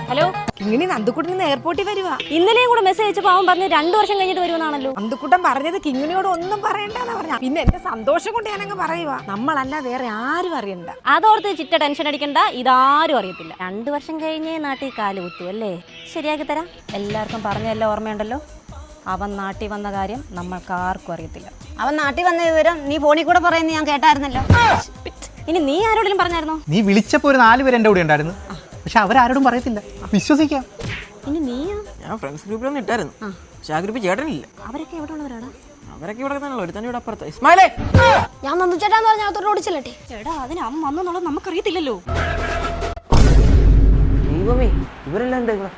Hello, Kingini നന്ദുക്കുട്ടൻ എയർപോർട്ടിൽ വരുവാ. ഇന്നലെയും കൂടെ മെസ്സേജ് അയച്ചപ്പോൾ അവൻ പറഞ്ഞ് 2 വർഷം കഴിഞ്ഞിട്ട് വരുമെന്നാണല്ലോ. നന്ദുക്കുട്ടൻ പറഞ്ഞത് കിങ്ങിണിയോട് ഒന്നും പറയണ്ടെന്നാ പറഞ്ഞ. പിന്നെ എന്റെ സന്തോഷം കൊണ്ട് ഞാനങ്ങ് പറയുവാ, നമ്മളല്ല വേറെ ആരും അറിയണ്ട. അതോർത്ത് ചിറ്റ ടെൻഷൻ അടിക്കണ്ട, ഇതാരും അറിയത്തില്ല. 2 വർഷം കഴിഞ്ഞേ നാട്ടിൽ കാല് കുത്തു അല്ലേ? ശരിയാക്കി തരാം. എല്ലാവർക്കും പറഞ്ഞെല്ലാം ഓർമ്മയുണ്ടല്ലോ. അവൻ നാട്ടിൽ വന്ന കാര്യം നമ്മൾക്ക് ആർക്കും അറിയത്തില്ല. അവൻ നാട്ടിൽ വന്ന വിവരം നീ ഫോണിൽ കൂടെ പറയുന്നത് ഞാൻ കേട്ടായിരുന്നല്ലോ. ഇനി നീ ആരോടെങ്കിലും പറഞ്ഞായിരുന്നോ? നീ വിളിച്ചപ്പോൾ ഒരു 4 പേര് എൻ്റെ കൂടെ ഉണ്ടായിരുന്നു. പക്ഷെ അവരാരോടും പറയത്തില്ല. വിശ്വസിക്കാം. ഇനി നീയാ? ഞാൻ ഫ്രണ്ട്സ് ഗ്രൂപ്പിലൊന്നും ഇട്ടായിരുന്നു. പക്ഷെ ആ ഗ്രൂപ്പിൽ ചേട്ടനില്ല. അവരൊക്കെ എവിടെ ഉള്ളവരാണ്? അവരൊക്കെ ഇവിടെ തന്നെയുള്ള ഒരു തന്നെ ഇവിടെ അപ്പുറത്ത്. ഇസ്മായിലേ, ഞാൻ നന്ദുച്ചേട്ടാന്ന് പറഞ്ഞ അകത്തോട്ട് ഓടിച്ചല്ലേ? ചേട്ടാ, അതിന് അവൻ വന്നെന്നുള്ളത് നമുക്കറിയത്തില്ലല്ലോ. ദൈവമേ, ഇവരെല്ലാം എന്താ ഇവിടെ?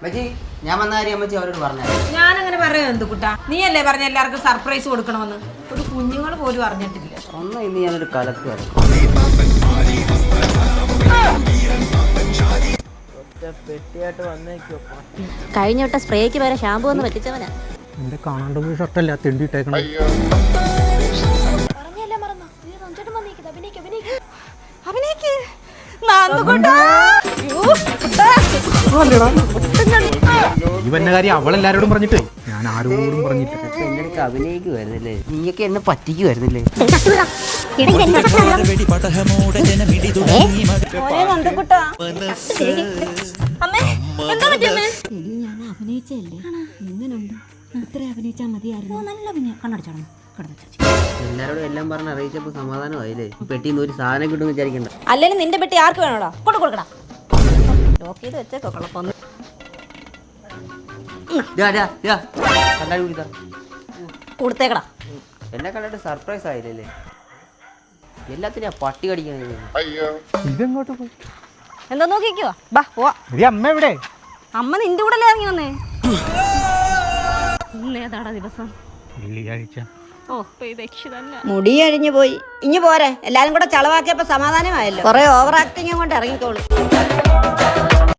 അമ്മച്ചി, ഞാൻ വന്ന കാര്യം അമ്മച്ചി അവരോട് പറഞ്ഞു. ഞാനങ്ങനെ പറയാം നന്ദുക്കുട്ടാ. നീയല്ലേ പറഞ്ഞ എല്ലാവർക്കും സർപ്രൈസ് കൊടുക്കണമെന്ന്. ഒരു കുഞ്ഞുങ്ങൾ പോലും അറിഞ്ഞിട്ടില്ല. ഒന്നും ഇന്ന് ഞാനൊരു കലക്ക് പെട്ടിയായിട്ട് വന്നേക്കോ. കഴിഞ്ഞ വിട്ട സ്പ്രേക്ക് വരെ ഷാമ്പു ഒന്ന് പറ്റിച്ചവനാ. എൻ്റെ കാണാണ്ട് പോയി ഷർട്ടല്ല തെണ്ടിയിട്ടേക്കണം. ഇവന്റെ കാര്യം അവളെല്ലാരോടും പറഞ്ഞിട്ട് ഞാൻ ആരോടും പറഞ്ഞിട്ടില്ല. എന്റെ അടുത്ത് അഭിനയിക്കുമായിരുന്നില്ലേ? നീയൊക്കെ എന്നെ പറ്റിക്കുമായിരുന്നില്ലേ? എല്ലാരോടും എല്ലാം പറഞ്ഞ് അറിയിച്ചപ്പോ സമാധാനമായില്ലേ? പെട്ടിന്ന് ഒരു സാധനം കിട്ടുമെന്ന് വിചാരിക്കണ്ട. അല്ലെങ്കിൽ നിന്റെ പെട്ടി ആർക്ക് വേണോടാ? കൊടുക്കടാ. ലോക്ക് ചെയ്ത് വെച്ചേക്കോളാം. കൊടുത്തേക്കടാ. എന്നെ കണ്ടിട്ട് സർപ്രൈസ് ആയില്ലേ? എല്ലാത്തിനും പട്ടി കടിക്കണേ. ഇതെങ്ങോട്ട് പോയി? എന്താ നോക്കിക്കോ? ബാ പോവാ. അമ്മ എവിടെ? അമ്മ നിന്റെ കൂടെ അല്ലേ ഇറങ്ങി വന്നേ? ഇന്നേതാടാ ദിവസം? വെള്ളിയാഴ്ച. ഓ, രക്ഷ തന്നെ. മുടി അഴിഞ്ഞു പോയി. ഇനി പോരെ, എല്ലാരും കൂടെ ചളവാക്കിയപ്പോ സമാധാനമായല്ലോ. കുറെ ഓവർ ആക്ടിങ് കൊണ്ട് ഇറങ്ങിക്കോളൂ.